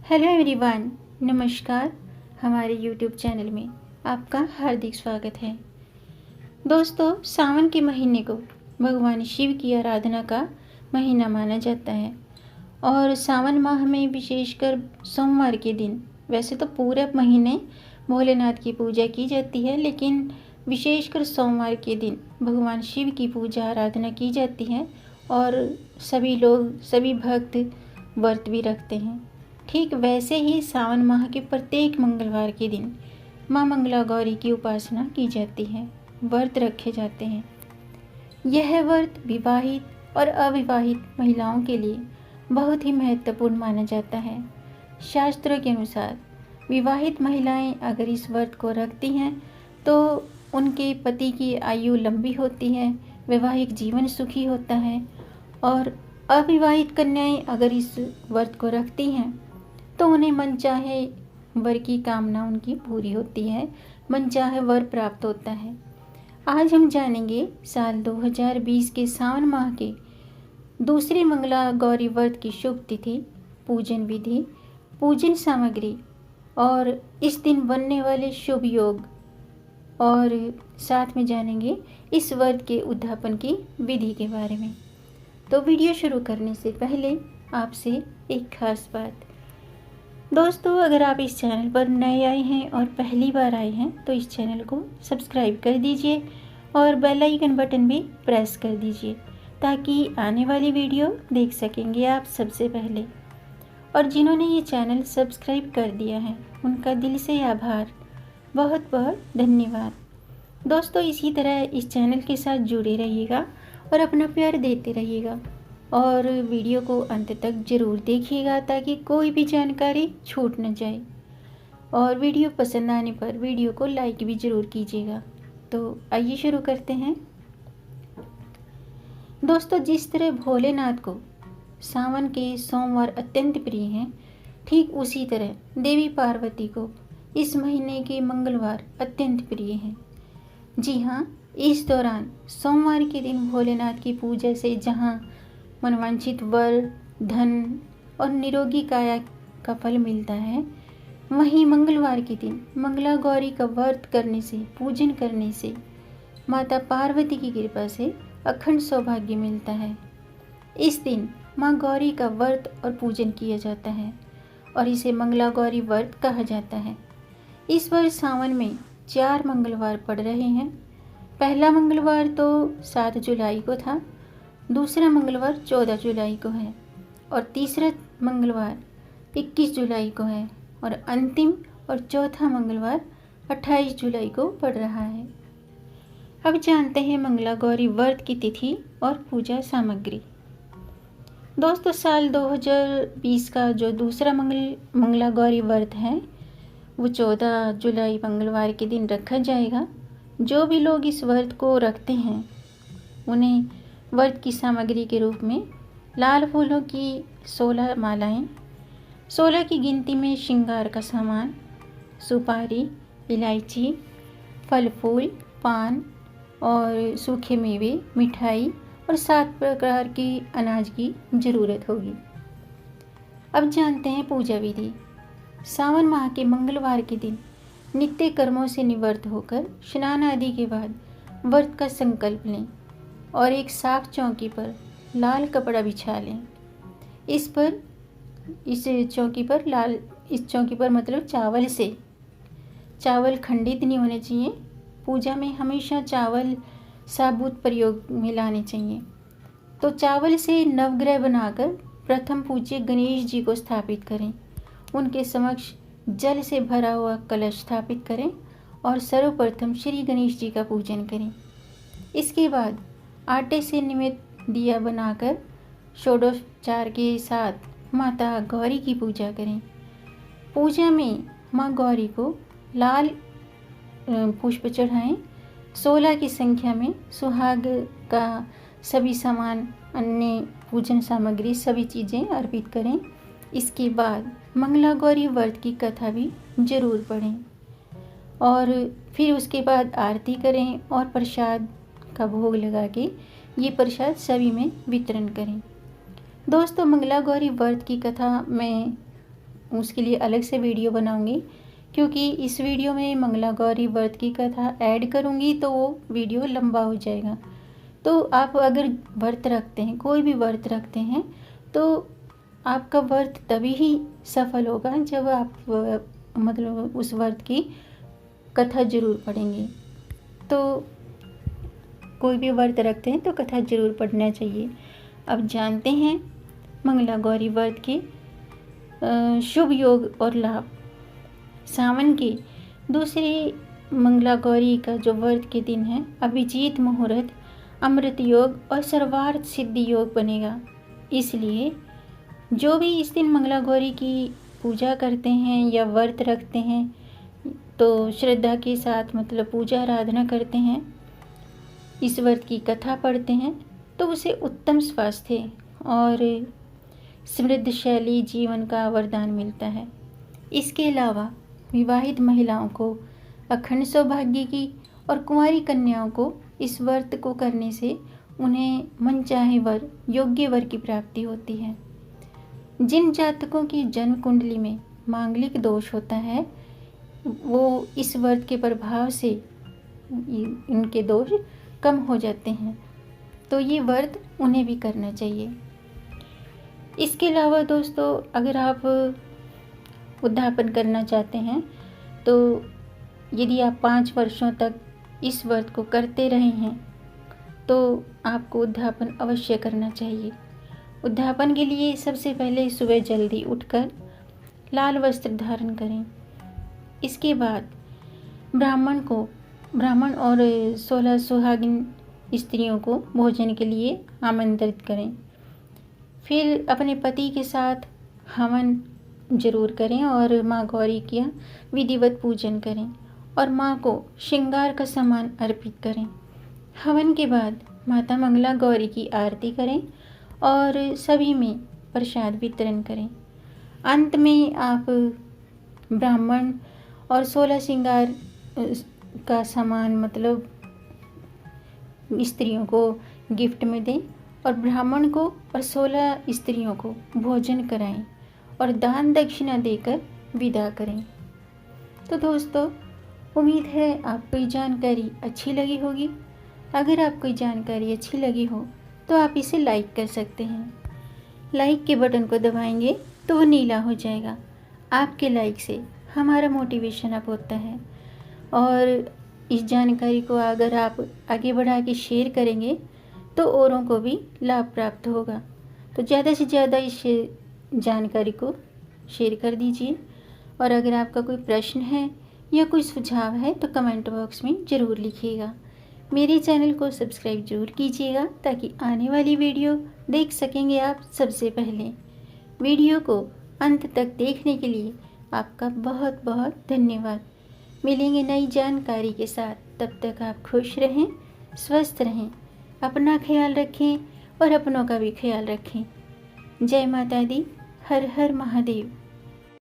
Hello everyone, नमस्कार। हमारे YouTube channel में आपका हार्दिक स्वागत है। दोस्तों, सावन के महीने को भगवान शिव की आराधना का महीना माना जाता है और सावन माह में विशेषकर सोमवार के दिन, वैसे तो पूरे महीने भोलेनाथ की पूजा की जाती है, लेकिन विशेषकर सोमवार के दिन भगवान शिव की पूजा आराधना की जाती है और सभी भक्त व्रत भी रखते हैं। ठीक वैसे ही सावन माह के प्रत्येक मंगलवार के दिन माँ मंगला गौरी की उपासना की जाती है, व्रत रखे जाते हैं। यह व्रत विवाहित और अविवाहित महिलाओं के लिए बहुत ही महत्वपूर्ण माना जाता है। शास्त्रों के अनुसार विवाहित महिलाएं अगर इस व्रत को रखती हैं तो उनके पति की आयु लंबी होती है, वैवाहिक जीवन सुखी होता है। और अविवाहित कन्याएं अगर इस व्रत को रखती हैं तो उन्हें मनचाहे वर की कामना उनकी पूरी होती है, मनचाहे वर प्राप्त होता है। आज हम जानेंगे साल 2020 के सावन माह के दूसरी मंगला गौरी व्रत की शुभ तिथि, पूजन विधि, पूजन सामग्री और इस दिन बनने वाले शुभ योग, और साथ में जानेंगे इस व्रत के उद्यापन की विधि के बारे में। तो वीडियो शुरू करने से पहले आपसे एक खास बात। दोस्तों, अगर आप इस चैनल पर नए आए हैं और पहली बार आए हैं तो इस चैनल को सब्सक्राइब कर दीजिए और बेल आइकन बटन भी प्रेस कर दीजिए ताकि आने वाली वीडियो देख सकेंगे आप सबसे पहले। और जिन्होंने ये चैनल सब्सक्राइब कर दिया है उनका दिल से आभार, बहुत बहुत धन्यवाद। दोस्तों, इसी तरह इस चैनल के साथ जुड़े रहिएगा और अपना प्यार देते रहिएगा और वीडियो को अंत तक ज़रूर देखिएगा ताकि कोई भी जानकारी छूट न जाए। और वीडियो पसंद आने पर वीडियो को लाइक भी ज़रूर कीजिएगा। तो आइए शुरू करते हैं। दोस्तों, जिस तरह भोलेनाथ को सावन के सोमवार अत्यंत प्रिय हैं, ठीक उसी तरह देवी पार्वती को इस महीने के मंगलवार अत्यंत प्रिय हैं। जी हाँ, इस दौरान सोमवार के दिन भोलेनाथ की पूजा से जहाँ मनवांछित वर, धन और निरोगी काया का फल मिलता है, वहीं मंगलवार के दिन मंगला गौरी का व्रत करने से, पूजन करने से माता पार्वती की कृपा से अखंड सौभाग्य मिलता है। इस दिन माँ गौरी का व्रत और पूजन किया जाता है और इसे मंगला गौरी व्रत कहा जाता है। इस वर्ष सावन में 4 मंगलवार पड़ रहे हैं। पहला मंगलवार तो 7 जुलाई को था, दूसरा मंगलवार 14 जुलाई को है और तीसरा मंगलवार 21 जुलाई को है और अंतिम और चौथा मंगलवार 28 जुलाई को पड़ रहा है। अब जानते हैं मंगला गौरी व्रत की तिथि और पूजा सामग्री। दोस्तों, साल 2020 का जो दूसरा मंगला गौरी व्रत है वो 14 जुलाई मंगलवार के दिन रखा जाएगा। जो भी लोग इस व्रत को रखते हैं उन्हें व्रत की सामग्री के रूप में लाल फूलों की 16 मालाएं, 16 की गिनती में श्रृंगार का सामान, सुपारी, इलायची, फल फूल, पान और सूखे मेवे, मिठाई और 7 प्रकार की अनाज की ज़रूरत होगी। अब जानते हैं पूजा विधि। सावन माह के मंगलवार के दिन नित्य कर्मों से निवृत्त होकर स्नान आदि के बाद व्रत का संकल्प लें और एक साफ चौकी पर लाल कपड़ा बिछा लें। इस चौकी पर मतलब चावल खंडित नहीं होने चाहिए। पूजा में हमेशा चावल साबुत प्रयोग में लाने चाहिए। तो चावल से नवग्रह बनाकर प्रथम पूज्य गणेश जी को स्थापित करें, उनके समक्ष जल से भरा हुआ कलश स्थापित करें और सर्वप्रथम श्री गणेश जी का पूजन करें। इसके बाद आटे से निर्मित दिया बनाकर षोडशोपचार के साथ माता गौरी की पूजा करें। पूजा में माँ गौरी को लाल पुष्प चढ़ाएं। 16 की संख्या में सुहाग का सभी सामान, अन्य पूजन सामग्री, सभी चीज़ें अर्पित करें। इसके बाद मंगला गौरी व्रत की कथा भी जरूर पढ़ें और फिर उसके बाद आरती करें और प्रसाद का भोग लगा के ये प्रसाद सभी में वितरण करें। दोस्तों, मंगला गौरी व्रत की कथा मैं उसके लिए अलग से वीडियो बनाऊंगी, क्योंकि इस वीडियो में मंगला गौरी व्रत की कथा ऐड करूंगी तो वो वीडियो लंबा हो जाएगा। तो आप अगर व्रत रखते हैं, कोई भी व्रत रखते हैं, तो आपका व्रत तभी ही सफल होगा जब आप मतलब उस व्रत की कथा जरूर पढ़ेंगे। तो कोई भी व्रत रखते हैं तो कथा जरूर पढ़ना चाहिए। अब जानते हैं मंगला गौरी व्रत के शुभ योग और लाभ। सावन के दूसरे मंगला गौरी का जो व्रत के दिन है, अभिजीत मुहूर्त, अमृत योग और सर्वार्थ सिद्धि योग बनेगा। इसलिए जो भी इस दिन मंगला गौरी की पूजा करते हैं या व्रत रखते हैं, तो श्रद्धा के साथ मतलब पूजा आराधना करते हैं, इस व्रत की कथा पढ़ते हैं, तो उसे उत्तम स्वास्थ्य और समृद्धशाली जीवन का वरदान मिलता है। इसके अलावा विवाहित महिलाओं को अखंड सौभाग्य की और कुंवारी कन्याओं को इस व्रत को करने से उन्हें मनचाहे वर, योग्य वर की प्राप्ति होती है। जिन जातकों की जन्म कुंडली में मांगलिक दोष होता है, वो इस व्रत के प्रभाव से इनके दोष कम हो जाते हैं, तो ये व्रत उन्हें भी करना चाहिए। इसके अलावा दोस्तों, अगर आप उद्यापन करना चाहते हैं, तो यदि आप 5 वर्षों तक इस व्रत को करते रहे हैं, तो आपको उद्यापन अवश्य करना चाहिए। उद्यापन के लिए सबसे पहले सुबह जल्दी उठकर लाल वस्त्र धारण करें। इसके बाद ब्राह्मण और 16 सुहागिन स्त्रियों को भोजन के लिए आमंत्रित करें। फिर अपने पति के साथ हवन जरूर करें और माँ गौरी का विधिवत पूजन करें और माँ को श्रृंगार का सामान अर्पित करें। हवन के बाद माता मंगला गौरी की आरती करें और सभी में प्रसाद वितरण करें। अंत में आप ब्राह्मण और 16 श्रृंगार का सामान मतलब स्त्रियों को गिफ्ट में दें और ब्राह्मण को और 16 स्त्रियों को भोजन कराएं और दान दक्षिणा देकर विदा करें। तो दोस्तों, उम्मीद है आपको ये जानकारी अच्छी लगी होगी। अगर आपको ये जानकारी अच्छी लगी हो तो आप इसे लाइक कर सकते हैं। लाइक के बटन को दबाएंगे तो वो नीला हो जाएगा। आपके लाइक से हमारा मोटिवेशन अप होता है और इस जानकारी को अगर आप आगे बढ़ा के शेयर करेंगे तो औरों को भी लाभ प्राप्त होगा। तो ज़्यादा से ज़्यादा इस जानकारी को शेयर कर दीजिए। और अगर आपका कोई प्रश्न है या कोई सुझाव है तो कमेंट बॉक्स में ज़रूर लिखिएगा। मेरे चैनल को सब्सक्राइब जरूर कीजिएगा ताकि आने वाली वीडियो देख सकेंगे आप सबसे पहले। वीडियो को अंत तक देखने के लिए आपका बहुत बहुत धन्यवाद। मिलेंगे नई जानकारी के साथ, तब तक आप खुश रहें, स्वस्थ रहें, अपना ख्याल रखें और अपनों का भी ख्याल रखें। जय माता दी। हर हर महादेव।